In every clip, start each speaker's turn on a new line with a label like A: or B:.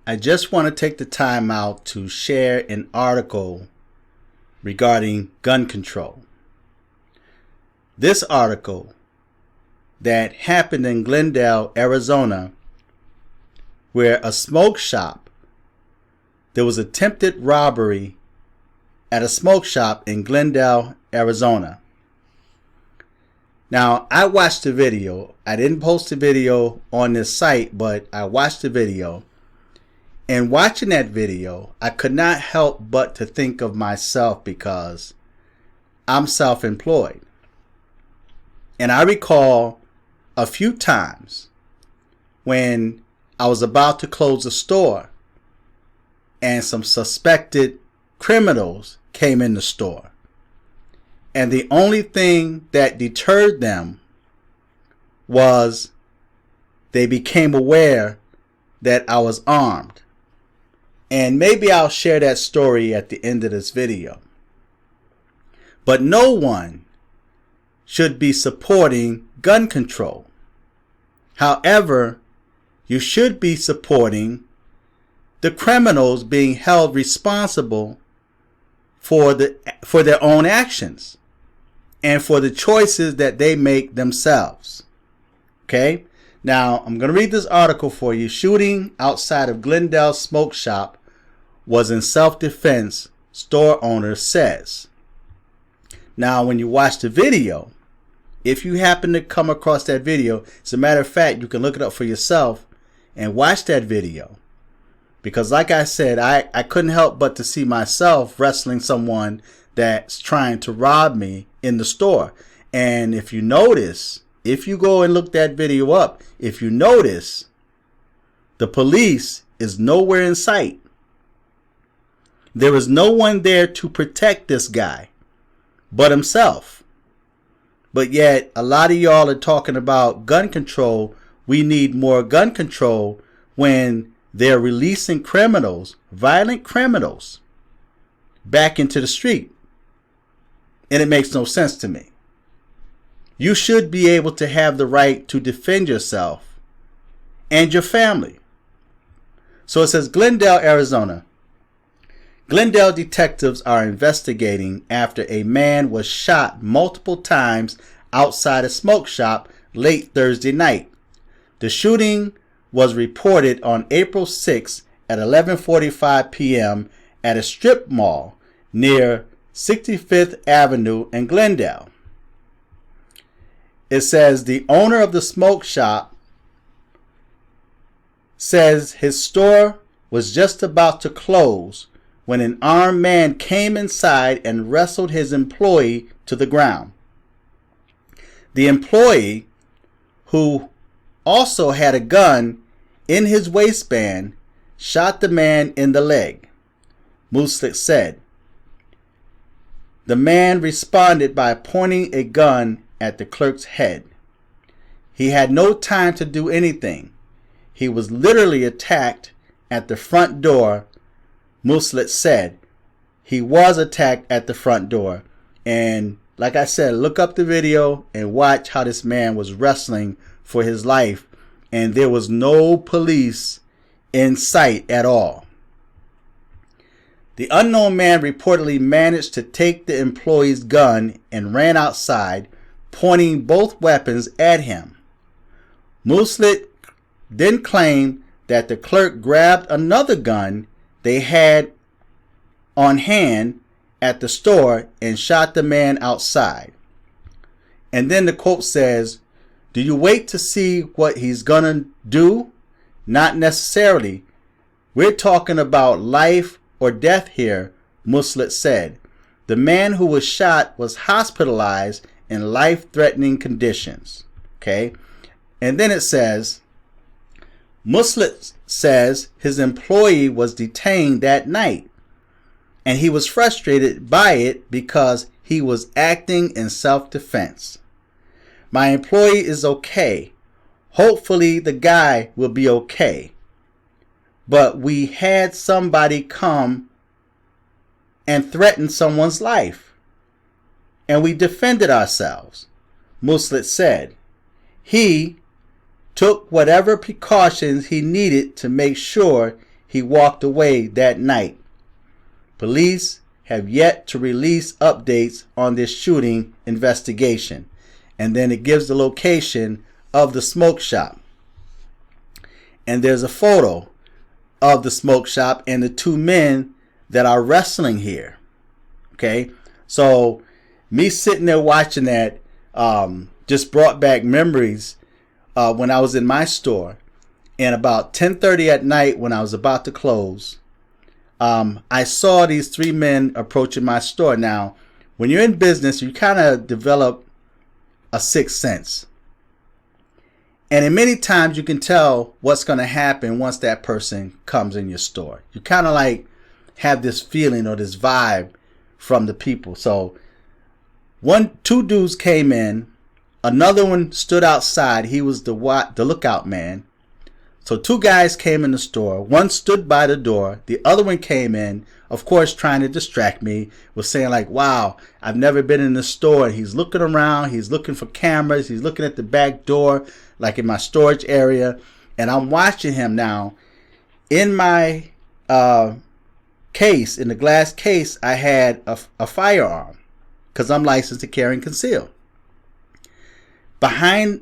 A: I just want to take the time out to share an article regarding gun control. This article that happened in Glendale, Arizona, where a smoke shop, there was attempted robbery at a smoke shop in Glendale, Arizona. Now, I watched the video. I didn't post the video on this site, but I watched the video. And watching that video, I could not help but to think of myself because I'm self-employed. And I recall a few times when I was about to close a store and some suspected criminals came in the store. And the only thing that deterred them was they became aware that I was armed. And maybe I'll share that story at the end of this video. But no one should be supporting gun control. However, you should be supporting the criminals being held responsible for their own actions and for the choices that they make themselves. Okay? Now, I'm going to read this article for you. Shooting outside of Glendale smoke shop was in self-defense, store owner says. Now, when you watch the video, if you happen to come across that video, as a matter of fact, you can look it up for yourself and watch that video. Because like I said, I couldn't help but to see myself wrestling someone that's trying to rob me in the store. And if you notice, if you go and look that video up, if you notice, the police is nowhere in sight. There is no one there to protect this guy but himself. But yet, a lot of y'all are talking about gun control. We need more gun control when they're releasing criminals, violent criminals, back into the street. And it makes no sense to me. You should be able to have the right to defend yourself and your family. So it says Glendale, Arizona. Glendale detectives are investigating after a man was shot multiple times outside a smoke shop late Thursday night. The shooting was reported on April 6 at 11:45 p.m. at a strip mall near 65th Avenue in Glendale. It says the owner of the smoke shop says his store was just about to close when an armed man came inside and wrestled his employee to the ground. The employee, who also had a gun in his waistband, shot the man in the leg, Muslik said. The man responded by pointing a gun at the clerk's head. He had no time to do anything. He was literally attacked at the front door, Muslik said. He was attacked at the front door. And like I said, look up the video and watch how this man was wrestling for his life. And there was no police in sight at all. The unknown man reportedly managed to take the employee's gun and ran outside, pointing both weapons at him. Muslik then claimed that the clerk grabbed another gun they had on hand at the store and shot the man outside. And then the quote says, "Do you wait to see what he's gonna do? Not necessarily. We're talking about life or death here," Muslik said. The man who was shot was hospitalized in life-threatening conditions. Okay? And then it says, Muslik says his employee was detained that night, and he was frustrated by it because he was acting in self-defense. "My employee is okay. Hopefully the guy will be okay. But we had somebody come and threaten someone's life, and we defended ourselves," Muslik said. He took whatever precautions he needed to make sure he walked away that night. Police have yet to release updates on this shooting investigation. And then it gives the location of the smoke shop. And there's a photo of the smoke shop and the two men that are wrestling here. Okay, so me sitting there watching that just brought back memories when I was in my store. And about 10:30 at night, when I was about to close, I saw these three men approaching my store. Now, when you're in business, you kind of develop a sixth sense. And in many times you can tell what's going to happen once that person comes in your store. You kind of like have this feeling or this vibe from the people. So two dudes came in, another one stood outside. He was the lookout man. So two guys came in the store. One stood by the door. The other one came in, of course, trying to distract me, was saying like, wow, I've never been in the store. And he's looking around. He's looking for cameras. He's looking at the back door, like in my storage area. And I'm watching him now. In my case, in the glass case, I had a firearm because I'm licensed to carry and conceal. Behind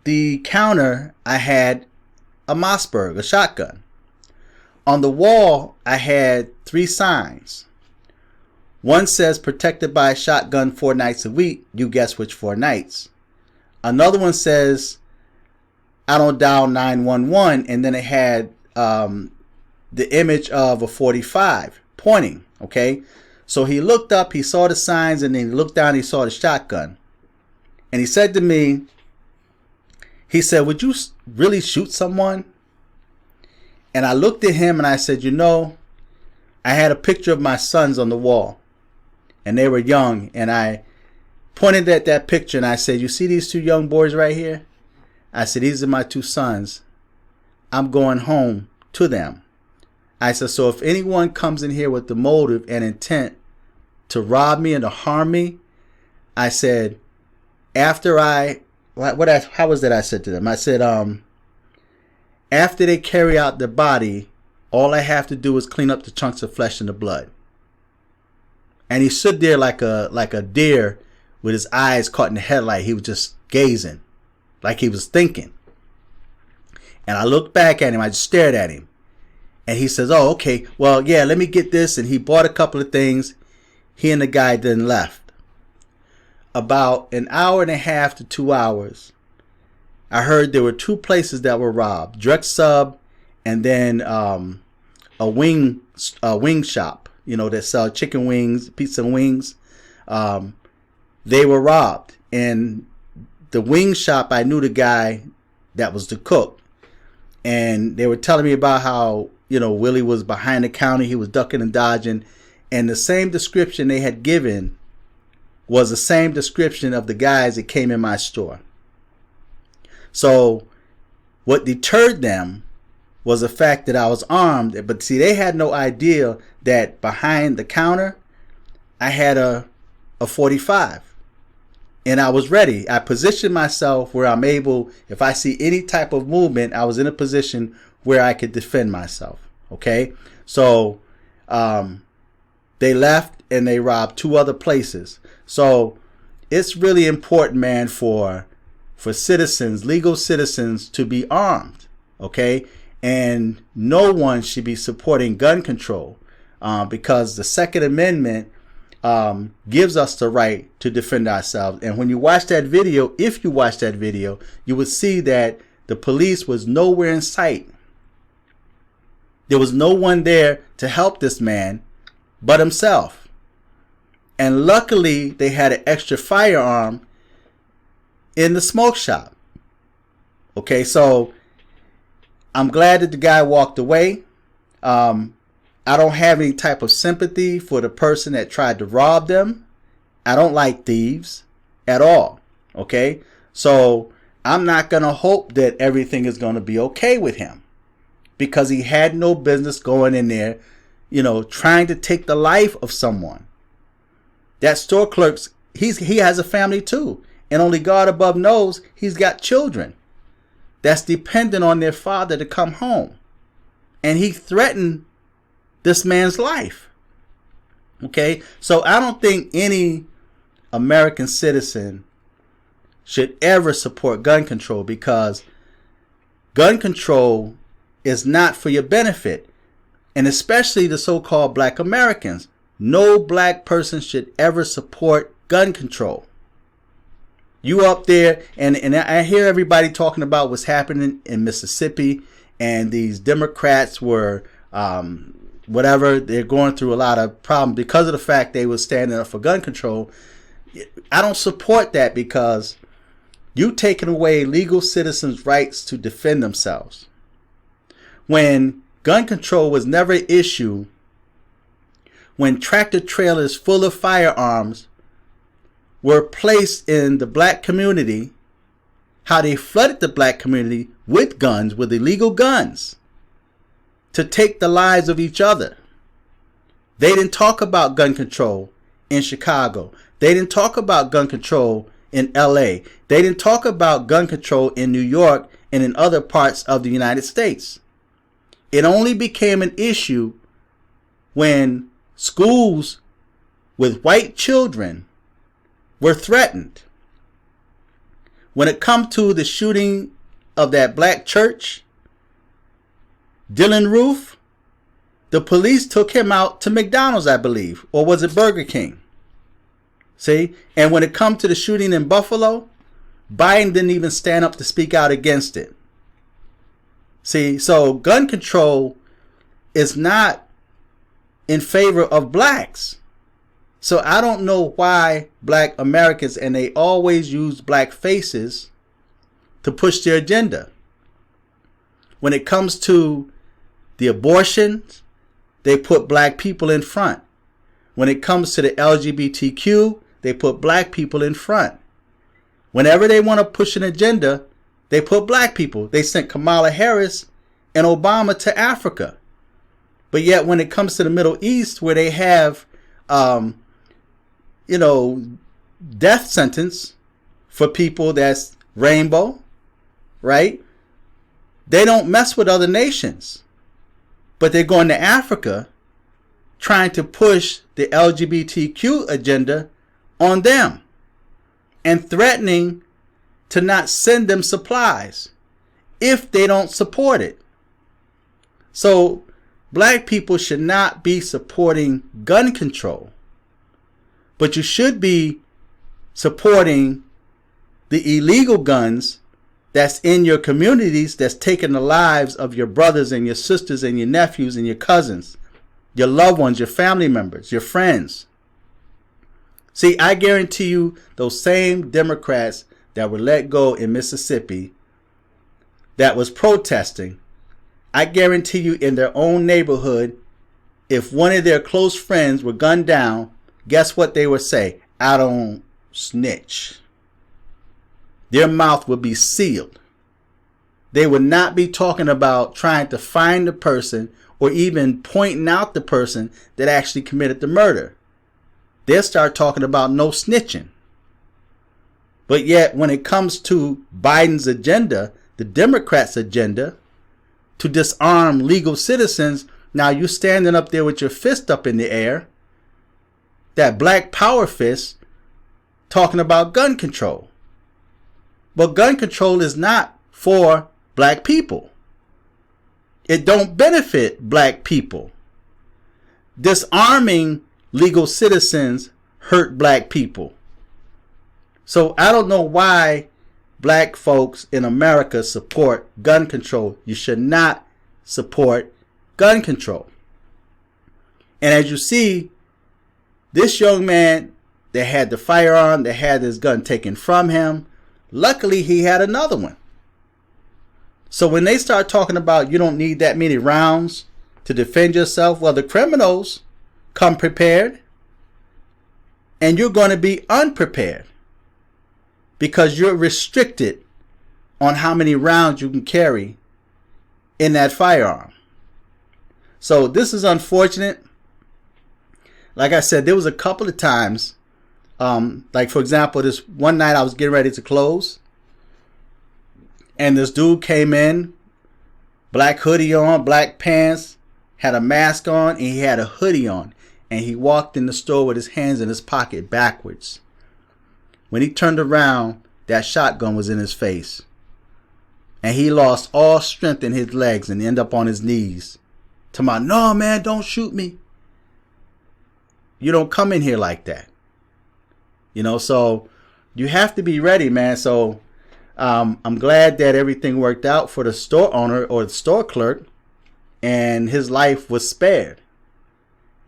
A: the counter, I had a Mossberg, a shotgun. On the wall, I had 3 signs. One says protected by a shotgun 4 nights a week. You guess which 4 nights. Another one says I don't dial 911, and then it had the image of a 45 pointing. Okay, so he looked up, he saw the signs, and then he looked down, he saw the shotgun, and he said to me, he said, would you really shoot someone? And I looked at him and I said, you know, I had a picture of my sons on the wall and they were young. And I pointed at that picture and I said, you see these 2 young boys right here? I said, these are my 2 sons. I'm going home to them. I said, so if anyone comes in here with the motive and intent to rob me and to harm me, I said, after how was that I said to them? I said, after they carry out the body, all I have to do is clean up the chunks of flesh and the blood. And he stood there like a deer with his eyes caught in the headlight. He was just gazing, like he was thinking. And I looked back at him. I just stared at him. And he says, oh, okay, well, yeah, let me get this. And he bought a couple of things. He and the guy then left. About an hour and a half to 2 hours, I heard there were 2 places that were robbed, Direct Sub and then a wing shop, you know, that sell chicken wings, pizza and wings. They were robbed. And the wing shop, I knew the guy that was the cook. And they were telling me about how, you know, Willie was behind the counter. He was ducking and dodging. And the same description they had given was the same description of the guys that came in my store. So what deterred them was the fact that I was armed. But see, they had no idea that behind the counter, I had a 45. And I was ready. I positioned myself where I'm able, if I see any type of movement, I was in a position where I could defend myself. Okay? So they left and they robbed 2 other places. So it's really important, man, for citizens, legal citizens, to be armed, okay? And no one should be supporting gun control because the Second Amendment gives us the right to defend ourselves. And when you watch that video, if you watch that video, you would see that the police was nowhere in sight. There was no one there to help this man but himself. And luckily, they had an extra firearm in the smoke shop. Okay, so I'm glad that the guy walked away. I don't have any type of sympathy for the person that tried to rob them. I don't like thieves at all. Okay, so I'm not going to hope that everything is going to be okay with him because he had no business going in there, you know, trying to take the life of someone. That store clerk, he has a family too. And only God above knows he's got children that's dependent on their father to come home. and he threatened this man's life. Okay, so I don't think any American citizen should ever support gun control, because gun control is not for your benefit, and especially the so-called black Americans. No black person should ever support gun control. You up there, and I hear everybody talking about what's happening in Mississippi, and these Democrats were whatever, they're going through a lot of problems because of the fact they were standing up for gun control. I don't support that, because you taking away legal citizens' rights to defend themselves. When gun control was never an issue, when tractor trailers full of firearms were placed in the black community, how they flooded the black community with guns, with illegal guns, to take the lives of each other. They didn't talk about gun control in Chicago. They didn't talk about gun control in LA. They didn't talk about gun control in New York and in other parts of the United States. It only became an issue when schools with white children were threatened. When it comes to the shooting of that black church, Dylan Roof, the police took him out to McDonald's, I believe, or was it Burger King? See? And when it comes to the shooting in Buffalo, Biden didn't even stand up to speak out against it. See, so gun control is not in favor of blacks. So I don't know why black Americans, and they always use black faces to push their agenda. When it comes to the abortions, they put black people in front. When it comes to the LGBTQ, they put black people in front. Whenever they want to push an agenda, they put black people. They sent Kamala Harris and Obama to Africa. But yet when it comes to the Middle East, where they have, death sentence for people that's rainbow, right? They don't mess with other nations. But they're going to Africa trying to push the LGBTQ agenda on them and threatening to not send them supplies if they don't support it. So black people should not be supporting gun control, but you should be supporting the illegal guns that's in your communities, that's taking the lives of your brothers and your sisters and your nephews and your cousins, your loved ones, your family members, your friends. See, I guarantee you those same Democrats that were let go in Mississippi that was protesting, I guarantee you in their own neighborhood, if one of their close friends were gunned down, guess what they would say? I don't snitch. Their mouth would be sealed. They would not be talking about trying to find the person or even pointing out the person that actually committed the murder. They'll start talking about no snitching. But yet when it comes to Biden's agenda, the Democrats' agenda to disarm legal citizens, now you're standing up there with your fist up in the air, that black power fist, talking about gun control. But gun control is not for black people. It don't benefit black people. Disarming legal citizens hurt black people. So I don't know why black folks in America support gun control. You should not support gun control. And as you see, this young man that had the firearm, that had his gun taken from him, luckily he had another one. So when they start talking about you don't need that many rounds to defend yourself, well, the criminals come prepared and you're going to be unprepared because you're restricted on how many rounds you can carry in that firearm. So this is unfortunate. Like I said, there was a couple of times, like for example, this one night I was getting ready to close and this dude came in black hoodie on, black pants, had a mask on, and he had a hoodie on. And he walked in the store with his hands in his pocket backwards. When he turned around, that shotgun was in his face. And he lost all strength in his legs and ended up on his knees. To my, no, man, don't shoot me. You don't come in here like that. So you have to be ready, man. So I'm glad that everything worked out for the store owner or the store clerk, and his life was spared.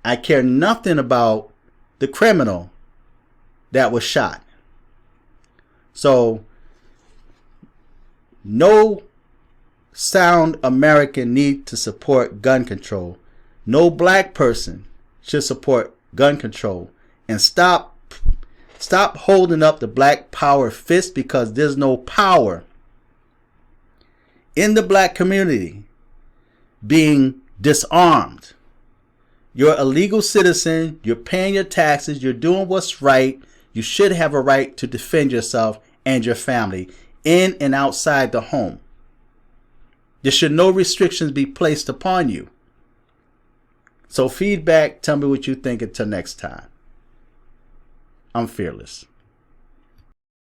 A: I care nothing about the criminal that was shot. So no sound American need to support gun control. No black person should support gun control. And stop holding up the black power fist, because there's no power in the black community being disarmed. You're a legal citizen. You're paying your taxes. You're doing what's right. You should have a right to defend yourself and your family in and outside the home. There should no restrictions be placed upon you. So feedback, tell me what you think. Until next time. I'm fearless.